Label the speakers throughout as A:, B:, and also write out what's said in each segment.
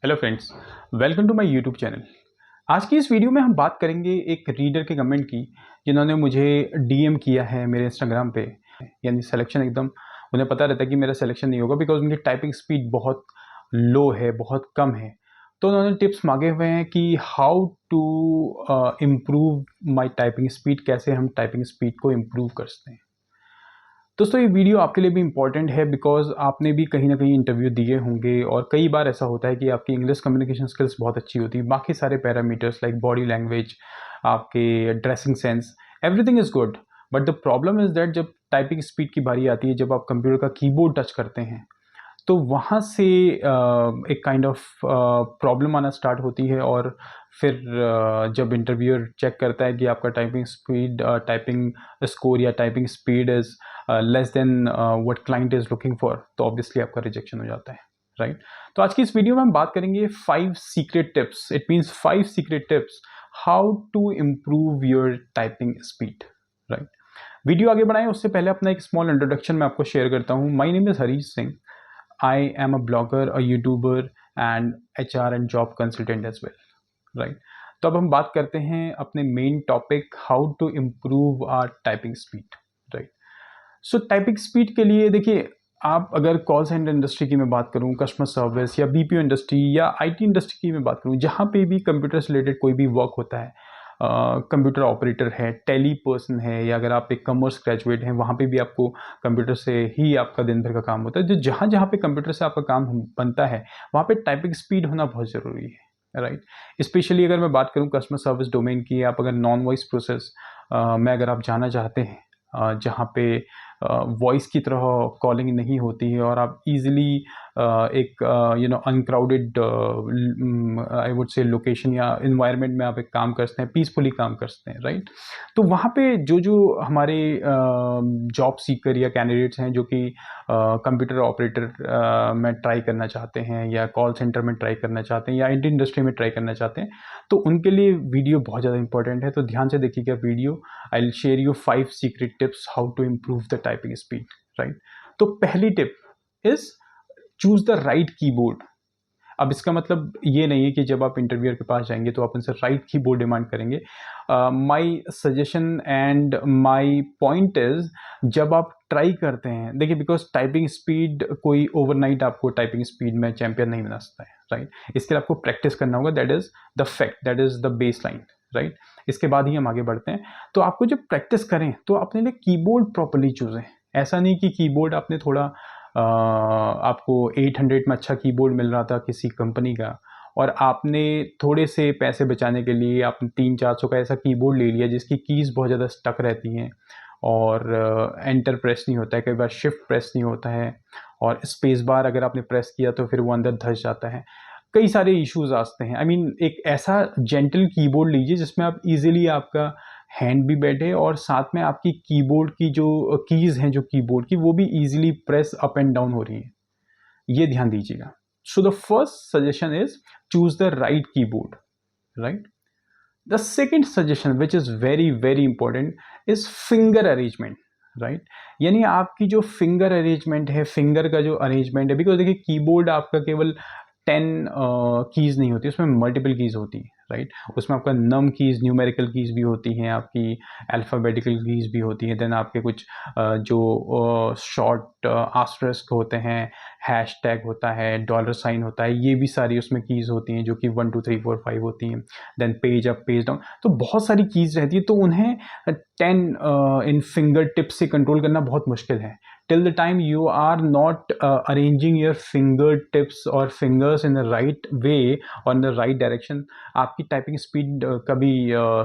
A: Hello friends, welcome to my YouTube channel. आज की इस वीडियो में हम बात करेंगे एक रीडर के कमेंट की, जिन्होंने मुझे डीएम किया है मेरे इंस्टाग्राम पे। यानी सिलेक्शन एकदम उन्हें पता रहता है कि मेरा सिलेक्शन नहीं होगा बिकॉज उनकी टाइपिंग स्पीड बहुत लो है, बहुत कम है। तो उन्होंने टिप्स मांगे हुए हैं कि how to improve my typing speed, कैसे हम टाइपिंग स्पीड को इम्प्रूव कर सकते हैं। दोस्तों, ये वीडियो आपके लिए भी इम्पॉर्टेंट है बिकॉज आपने भी कहीं ना कहीं इंटरव्यू दिए होंगे और कई बार ऐसा होता है कि आपकी इंग्लिश कम्युनिकेशन स्किल्स बहुत अच्छी होती है, बाकी सारे पैरामीटर्स लाइक बॉडी लैंग्वेज, आपके dressing sense, everything is good. But the problem is that जब टाइपिंग स्पीड की बारी आती है, जब आप कंप्यूटर का कीबोर्ड टच करते हैं, तो वहाँ से एक काइंड ऑफ प्रॉब्लम आना स्टार्ट होती है। और फिर जब इंटरव्यूअर चेक करता है कि आपका टाइपिंग स्पीड, टाइपिंग स्कोर या typing speed is less than what client is looking for, तो ऑब्वियसली आपका रिजेक्शन हो जाता है, राइट। तो आज की इस वीडियो में हम बात करेंगे 5 secret tips, it means 5 secret tips how to improve your typing speed, right. Video आगे बढ़ाएं उससे पहले अपना एक स्मॉल इंट्रोडक्शन मैं आपको शेयर करता हूँ। My name is Harish Singh. I am a blogger, a YouTuber and HR and job consultant as well, right? तो अब हम बात करते हैं अपने main topic, how to improve our typing speed, right. So typing speed के लिए देखिए, आप अगर कॉल सेंटर इंडस्ट्री की मैं बात करूं, कस्टमर सर्विस या बीपीओ इंडस्ट्री या आईटी इंडस्ट्री की मैं बात करूं, जहां पे भी कंप्यूटर से रिलेटेड कोई भी वर्क होता है, कंप्यूटर ऑपरेटर है, टेली पर्सन है, या अगर आप एक कॉमर्स ग्रेजुएट हैं, वहाँ पे भी आपको कंप्यूटर से ही आपका दिन भर का काम होता है। जो जहाँ जहाँ पे कंप्यूटर से आपका काम बनता है, वहाँ पे टाइपिंग स्पीड होना बहुत ज़रूरी है, राइट। स्पेशली अगर मैं बात करूँ कस्टमर सर्विस डोमेन की, आप अगर नॉन वॉइस प्रोसेस में अगर आप जाना चाहते हैं, जहाँ पे वॉइस की तरह कॉलिंग नहीं होती है और आप इजीली एक अनक्राउडेड आई वुड से लोकेशन या इन्वायरमेंट में आप एक काम कर सकते हैं, पीसफुली काम कर सकते हैं, राइट। तो वहाँ पे जो जो हमारे जॉब सीकर या कैंडिडेट्स हैं जो कि कंप्यूटर ऑपरेटर में ट्राई करना चाहते हैं, या कॉल सेंटर में ट्राई करना चाहते हैं, या आईटी इंडस्ट्री में ट्राई करना चाहते हैं, तो उनके लिए वीडियो बहुत ज़्यादा इंपॉर्टेंट है। तो ध्यान से देखिएगा video. I will share you 5 secret tips how to improve the typing speed, right. तो पहली tip is choose the right keyboard. अब इसका मतलब ये नहीं है कि जब आप इंटरव्यूअर के पास जाएंगे तो आप उनसे राइट कीबोर्ड डिमांड करेंगे। My suggestion and my point is, जब आप ट्राई करते हैं, देखिए बिकॉज टाइपिंग स्पीड कोई ओवरनाइट आपको टाइपिंग स्पीड में चैंपियन नहीं बना सकता है, राइट। इसके लिए आपको प्रैक्टिस करना होगा, that is the fact, that is the base line, right. इसके बाद ही हम आगे बढ़ते हैं। तो आपको जब प्रैक्टिस करें तो अपने लिए कीबोर्ड प्रॉपरली चूजें। ऐसा नहीं कि कीबोर्ड आपने थोड़ा आपको 800 में अच्छा कीबोर्ड मिल रहा था किसी कंपनी का, और आपने थोड़े से पैसे बचाने के लिए आपने 300-400 का ऐसा कीबोर्ड ले लिया जिसकी कीज़ बहुत ज़्यादा स्टक रहती हैं, और एंटर प्रेस नहीं होता है, कई बार शिफ्ट प्रेस नहीं होता है, और स्पेस बार अगर आपने प्रेस किया तो फिर वो अंदर धंस जाता है। कई सारे इश्यूज आते हैं। आई मीन एक ऐसा जेंटल कीबोर्ड लीजिए जिसमें आप इजीली आपका हैंड भी बैठे और साथ में आपकी कीबोर्ड की जो कीज़ हैं जो कीबोर्ड की, वो भी easily press up and down हो रही हैं। ये ध्यान दीजिएगा। So the first suggestion is choose the right keyboard, right. The second suggestion which is very very important is finger arrangement, right. यानी आपकी जो फिंगर अरेंजमेंट है, फिंगर का जो अरेंजमेंट है, बिकॉज देखिए कीबोर्ड आपका केवल 10 कीज़ नहीं होती, उसमें मल्टीपल कीज़ होती हैं, राइट। उसमें आपका नम कीज़, न्यूमेरिकल कीज़ भी होती हैं, आपकी अल्फ़ाबेटिकल कीज़ भी होती हैं, देन आपके कुछ जो शॉर्ट आस्टरिस्क होते हैं, हैश टैग होता है, डॉलर साइन होता है, ये भी सारी उसमें कीज़ होती हैं जो कि 1 2 3 4 5 होती हैं। Then page up, page down, तो बहुत सारी कीज़ रहती है, तो उन्हें 10 इन फिंगर टिप्स से कंट्रोल करना बहुत मुश्किल है। Till the time you are not arranging your fingertips or fingers in the right way or in the right direction, आपकी टाइपिंग स्पीड कभी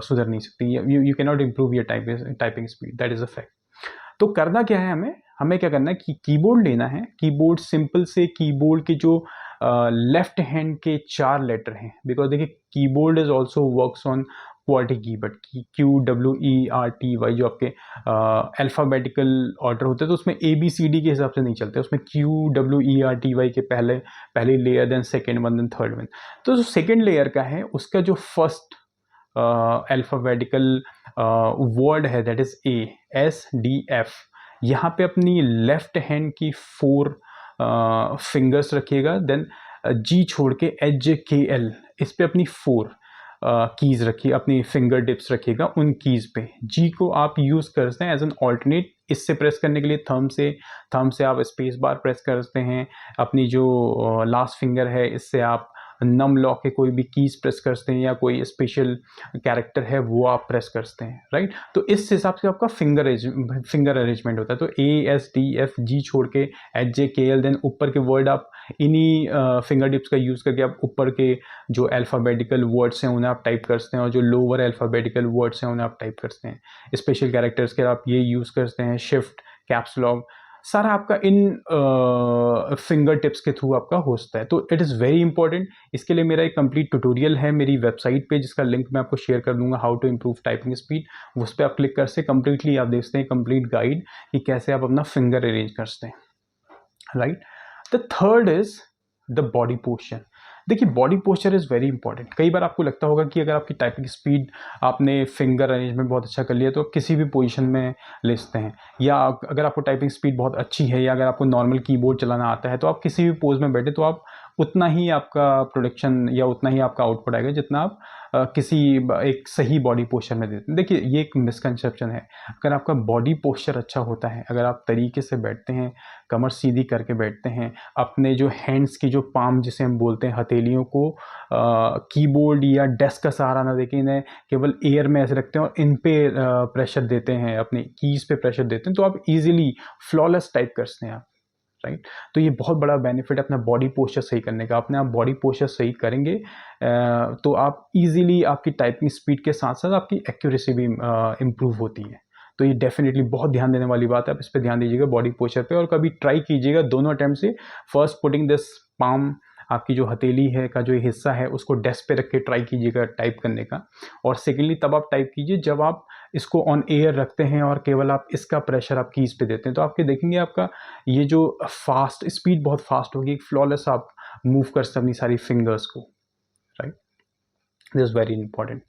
A: सुधर नहीं सकती। You can not improve your typing speed, that is a fact. तो करना क्या है, हमें क्या करना है कि कीबोर्ड लेना है। कीबोर्ड सिंपल से कीबोर्ड के जो लेफ्ट हैंड के 4 लेटर हैं, बिकॉज देखिए keyboard is also works on Corti की, बट QWERTY जो आपके अल्फ़ाबेटिकल ऑर्डर होते हैं, तो उसमें ABCD के हिसाब से नहीं चलते, उसमें QWERTY के पहले layer, then second one, then third one. तो जो सेकेंड लेयर का है उसका जो फर्स्ट अल्फ़ाबेटिकल वर्ड है, दैट इज ASDF। यहाँ पे अपनी लेफ्ट हैंड की 4 फिंगर्स रखिएगा, देन जी छोड़ के HJKL इस पे अपनी 4 कीज़ रखिए, अपनी फिंगर टिप्स रखिएगा उन कीज़ पे। जी को आप यूज़ करते हैं एज एन ऑल्टरनेट, इससे प्रेस करने के लिए थंब से आप स्पेस बार प्रेस करते हैं। अपनी जो लास्ट फिंगर है इससे आप नम लॉक के कोई भी कीज़ प्रेस करते हैं या कोई स्पेशल कैरेक्टर है वो आप प्रेस करते हैं, राइट। तो इस हिसाब से आपका फिंगर अरेंजमेंट होता है। तो ASDFG छोड़ के HJKL, देन ऊपर के वर्ड आप इन्हीं फिंगर टिप्स का यूज़ करके आप ऊपर के जो अल्फ़ाबेटिकल वर्ड्स हैं उन्हें आप टाइप करते हैं और जो लोअर अल्फ़ाबेटिकल वर्ड्स हैं उन्हें आप टाइप करते हैं। स्पेशल कैरेक्टर्स के आप ये यूज़ करते हैं, शिफ्ट, कैप्स लॉक, सारा आपका इन फिंगर टिप्स के थ्रू आपका होता है। तो इट इज़ वेरी इंपॉर्टेंट। इसके लिए मेरा एक कंप्लीट ट्यूटोरियल है मेरी वेबसाइट पे, जिसका लिंक मैं आपको शेयर कर दूंगा, how to improve typing speed. उस पर आप क्लिक कर से कंप्लीटली आप देखते हैं कंप्लीट गाइड कि कैसे आप अपना फिंगर अरेंज करते हैं, right. The third is the body posture. देखिए, body posture is very important. कई बार आपको लगता होगा कि अगर आपकी टाइपिंग स्पीड, आपने फिंगर अरेंजमेंट बहुत अच्छा कर लिया तो किसी भी पोजीशन में ले सकते हैं, या अगर आपको टाइपिंग स्पीड बहुत अच्छी है या अगर आपको नॉर्मल कीबोर्ड चलाना आता है तो आप किसी भी पोज में बैठे तो आप उतना ही आपका प्रोडक्शन या उतना ही आपका आउटपुट आएगा जितना आप एक सही बॉडी पोस्चर में देते हैं। देखिए, ये एक मिसकंसेप्शन है। अगर आपका बॉडी पोस्चर अच्छा होता है, अगर आप तरीके से बैठते हैं, कमर सीधी करके बैठते हैं, अपने जो हैंड्स की जो पाम जिसे हम बोलते हैं, हथेलियों को कीबोर्ड या डेस्क का सहारा ना देके इन्हें केवल एयर में ऐसे रखते हैं और इन पे प्रेशर देते हैं, अपनी कीज पे प्रेशर देते हैं, तो आप इजीली फ्लॉलेस टाइप करते हैं आप, राइट। तो ये बहुत बड़ा बेनिफिट है अपना बॉडी पोस्चर सही करने का। अपने आप बॉडी पोस्चर सही करेंगे तो आप इजीली आपकी टाइपिंग स्पीड के साथ साथ आपकी एक्यूरेसी भी इम्प्रूव होती है। तो ये डेफिनेटली बहुत ध्यान देने वाली बात है, आप इस पर ध्यान दीजिएगा बॉडी पोस्चर पे। और कभी ट्राई कीजिएगा दोनों अटेम्प्ट से, फर्स्ट पुटिंग दिस पाम, आपकी जो हथेली है का जो हिस्सा है उसको डेस्क पे रख के ट्राई कीजिएगा टाइप करने का, और सेकेंडली तब आप टाइप कीजिए जब आप इसको ऑन एयर रखते हैं और केवल आप इसका प्रेशर आप कीज पे देते हैं। तो आपके देखेंगे आपका ये जो फास्ट स्पीड बहुत फास्ट होगी, फ्लॉलेस आप मूव कर सकते अपनी सारी फिंगर्स को, right. This is very important.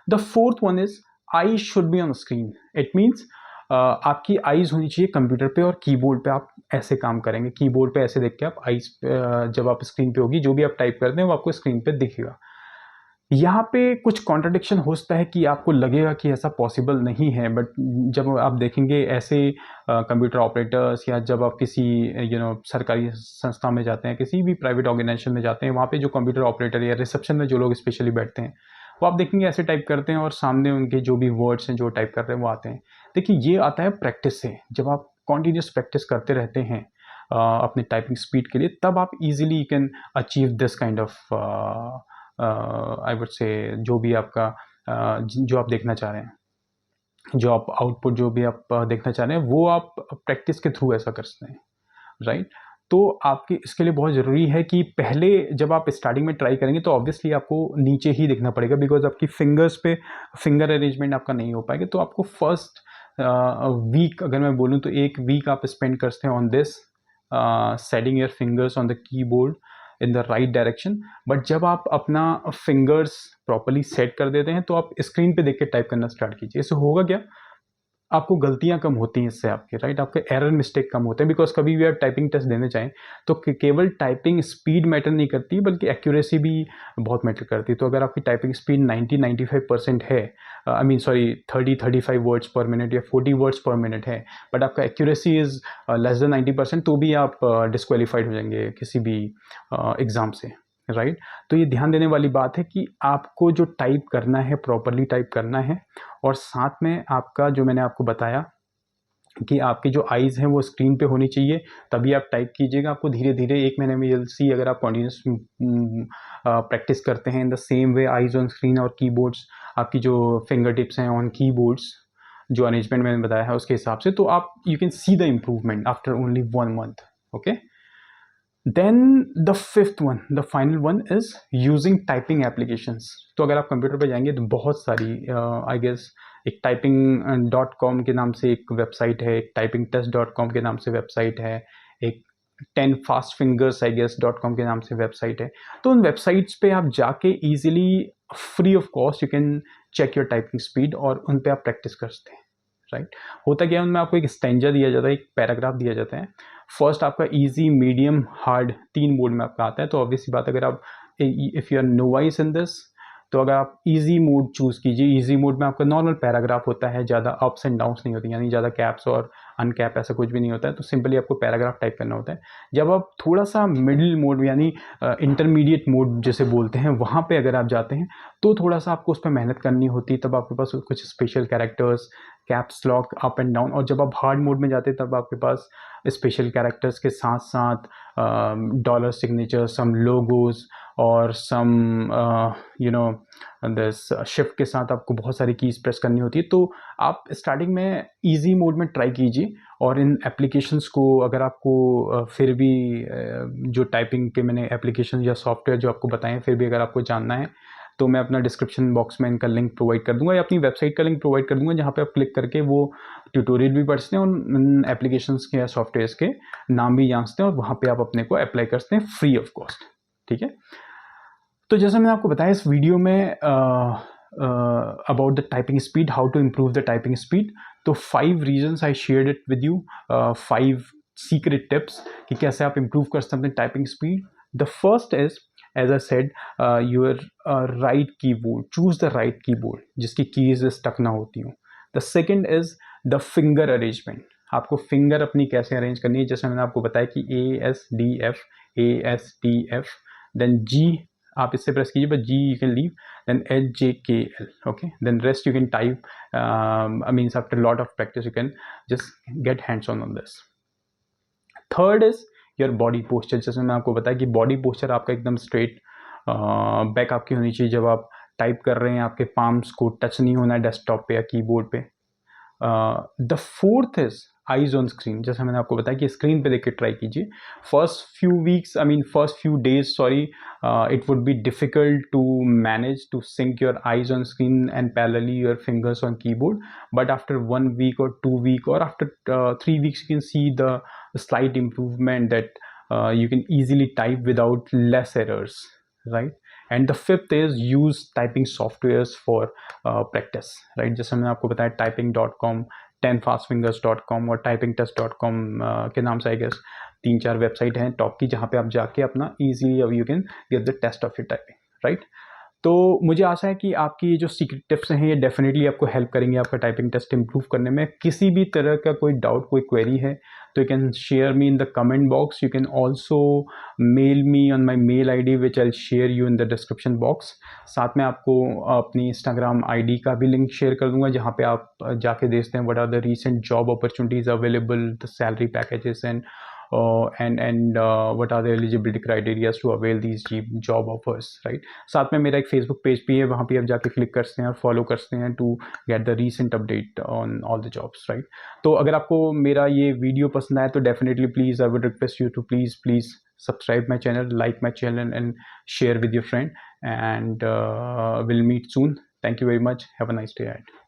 A: The fourth one is I should be on screen. It means आपकी आईज होनी चाहिए कंप्यूटर पे और कीबोर्ड पे आप ऐसे काम करेंगे, कीबोर्ड पे ऐसे देख के आप आईज जब आप स्क्रीन पे होगी जो भी आप टाइप करते हैं वो आपको स्क्रीन पे दिखेगा। यहाँ पे कुछ कॉन्ट्रडिक्शन हो सकता है कि आपको लगेगा कि ऐसा पॉसिबल नहीं है, बट जब आप देखेंगे ऐसे कंप्यूटर ऑपरेटर्स या जब आप किसी सरकारी संस्था में जाते हैं, किसी भी प्राइवेट ऑर्गेनाइजेशन में जाते हैं, वहाँ पे जो कंप्यूटर ऑपरेटर या रिसेप्शन में जो लोग स्पेशली बैठते हैं वो आप देखेंगे ऐसे टाइप करते हैं और सामने उनके जो भी वर्ड्स हैं जो टाइप कर रहे हैं वो आते हैं। देखिए, ये आता है प्रैक्टिस से। जब आप कॉन्टीन्यूस प्रैक्टिस करते रहते हैं अपनी टाइपिंग स्पीड के लिए, तब आप easily you can achieve this kind of I would say जो भी आपका जो आप देखना चाह रहे हैं, जो आप आउटपुट जो भी आप देखना चाह रहे हैं वो आप प्रैक्टिस के थ्रू ऐसा कर सकते हैं, राइट। तो आपके इसके लिए बहुत ज़रूरी है कि पहले जब आप स्टार्टिंग में ट्राई करेंगे तो ऑब्वियसली आपको नीचे ही देखना पड़ेगा, बिकॉज आपकी फिंगर्स पे फिंगर अरेंजमेंट आपका नहीं हो पाएगा। तो आपको फर्स्ट वीक अगर मैं बोलूँ तो एक वीक आप स्पेंड करते हैं on this, setting your fingers on the keyboard in the right direction. But जब आप अपना फिंगर्स प्रॉपरली सेट कर देते हैं तो आप स्क्रीन पे देख के टाइप करना स्टार्ट कीजिए। इससे होगा क्या, आपको गलतियां कम होती हैं इससे, आपके राइट, आपके एरर मिस्टेक कम होते हैं। बिकॉज कभी भी आप टाइपिंग टेस्ट देने चाहें तो केवल टाइपिंग स्पीड मैटर नहीं करती बल्कि एक्यूरेसी भी बहुत मैटर करती है। तो अगर आपकी टाइपिंग स्पीड 90-95% है, आई मीन सॉरी 30-35 वर्ड्स पर मिनट या 40 वर्ड्स पर मिनट है, बट आपका एक्यूरेसी इज लेस देन 90%, तो भी आप डिस्क्वालीफाइड हो जाएंगे किसी भी एग्ज़ाम से, राइट। तो ये ध्यान देने वाली बात है कि आपको जो टाइप करना है प्रॉपरली टाइप करना है, और साथ में आपका जो मैंने आपको बताया कि आपकी जो आईज़ हैं वो स्क्रीन पे होनी चाहिए, तभी आप टाइप कीजिएगा। आपको धीरे धीरे 1 महीने में you'll see, अगर आप कॉन्टिन्यूस प्रैक्टिस करते हैं in the same way, eyes on screen और कीबोर्ड्स, आपकी जो फिंगर टिप्स हैं ऑन कीबोर्ड्स, जो अरेंजमेंट मैंने बताया है उसके हिसाब से, तो आप you can see the improvement after only 1 month, okay. Then the fifth one, the final one is using typing applications. तो अगर आप कंप्यूटर पर जाएंगे तो बहुत सारी आई गेस एक typing.com के नाम से एक वेबसाइट है, एक typingtest.com के नाम से वेबसाइट है, एक 10 fast fingers I guess .com के नाम से वेबसाइट है। तो उन वेबसाइट्स पे आप जाके easily free of cost you can check your typing speed और उन पे आप प्रैक्टिस कर सकते हैं, राइट। होता क्या है, उनमें आपको एक स्टैंजा दिया जाता है, एक पैराग्राफ दिया जाता है। फर्स्ट आपका ईजी, मीडियम, हार्ड 3 मोड में आपका आता है। तो ऑब्वियसली बात, अगर आप if you are novice in this, तो अगर आप इजी मोड चूज़ कीजिए। इजी मोड में आपका नॉर्मल पैराग्राफ होता है, ज़्यादा अप्स एंड डाउन्स नहीं होती, यानी ज़्यादा कैप्स और अनकैप ऐसा कुछ भी नहीं होता है। तो सिंपली आपको पैराग्राफ टाइप करना होता है। जब आप थोड़ा सा मिडिल मोड यानी इंटरमीडिएट मोड जिसे बोलते हैं, वहाँ पे अगर आप जाते हैं तो थोड़ा सा आपको उस पर मेहनत करनी होती है। तब आपके पास कुछ special characters, caps lock, up and down, और जब आप हार्ड मोड में जाते हैं तब आपके पास स्पेशल कैरेक्टर्स के साथ साथ डॉलर सिग्नेचर, सम लोगोज और some you know this shift के साथ आपको बहुत सारी कीज प्रेस करनी होती है। तो आप स्टार्टिंग में इजी मोड में ट्राई कीजिए। और इन एप्लीकेशंस को अगर आपको फिर भी जो टाइपिंग के मैंने एप्लीकेशन या सॉफ्टवेयर जो आपको बताएं, फिर भी अगर आपको जानना है तो मैं अपना डिस्क्रिप्शन बॉक्स में इनका लिंक प्रोवाइड कर दूंगा, या अपनी वेबसाइट का लिंक प्रोवाइड कर दूंगा, जहाँ पे आप क्लिक करके वो ट्यूटोरियल भी पढ़ सकते हैं, उन एप्लीकेशंस के या सॉफ्टवेयर्स के नाम भी जान सकते हैं, और वहाँ पे आप अपने को अप्लाई कर सकते हैं फ्री ऑफ कॉस्ट। ठीक है। तो जैसा मैंने आपको बताया इस वीडियो में about the typing speed, how to improve the typing speed, तो 5 reasons I shared it with you, 5 secret tips कि कैसे आप इम्प्रूव कर सकते हैं typing speed. The first is, as I said, your right keyboard, choose the right keyboard जिसकी keys stuck ना होती हूँ। The second is the finger arrangement, आपको फिंगर अपनी कैसे अरेंज करनी है। जैसे मैंने आपको बताया कि ASDF, ASDF, देन G आप इससे प्रेस कीजिए, but G you can leave, then HJKL, okay, then rest you can type, means after a lot of practice you can just get hands on this. Third is your body posture, जैसे मैंने आपको बताया कि body posture आपका एकदम straight back आपकी होनी चाहिए। जब आप टाइप कर रहे हैं आपके पाम्स को टच नहीं होना है डेस्कटॉप पे या कीबोर्ड पे। The fourth is eyes on screen, जैसे मैंने आपको बताया कि स्क्रीन पे देख के ट्राई कीजिए। First few days sorry, it would be difficult to manage to sync your eyes on screen and parallelly your fingers on keyboard, but after 1 week or 2 week or after 3 weeks you can see the slight improvement that you can easily type without less errors, right? And the fifth is use typing softwares for practice, right? जैसे मैंने आपको बताया typing.com, 10fastfingers.com और typingtest.com के नाम से I guess 3-4 website हैं top की, जहाँ पे आप जाके अपना easily you can get the test of your typing, right? तो मुझे आशा है कि आपकी ये जो सीक्रेट टिप्स हैं ये डेफिनेटली आपको हेल्प करेंगे आपका टाइपिंग टेस्ट इंप्रूव करने में। किसी भी तरह का कोई डाउट, कोई क्वेरी है तो you can share me in the comment box. You can also mail me on my mail ID which I share you in the description box. साथ में आपको अपनी इंस्टाग्राम ID का भी लिंक शेयर कर दूंगा, जहाँ पे आप जाके देखते हैं what are the recent job opportunities available, the salary packages and what are the eligibility criteria to avail these job offers, right? साथ में मेरा एक फेसबुक पेज भी है, वहाँ पे आप जाके क्लिक कर सकते हैं और फॉलो कर सकते हैं to get the recent update on all the jobs, right? तो अगर आपको मेरा ये वीडियो पसंद आया तो definitely please I would request you to please subscribe my channel, like my channel and share with your friend, and we'll meet soon. Thank you very much. Have a nice day ahead.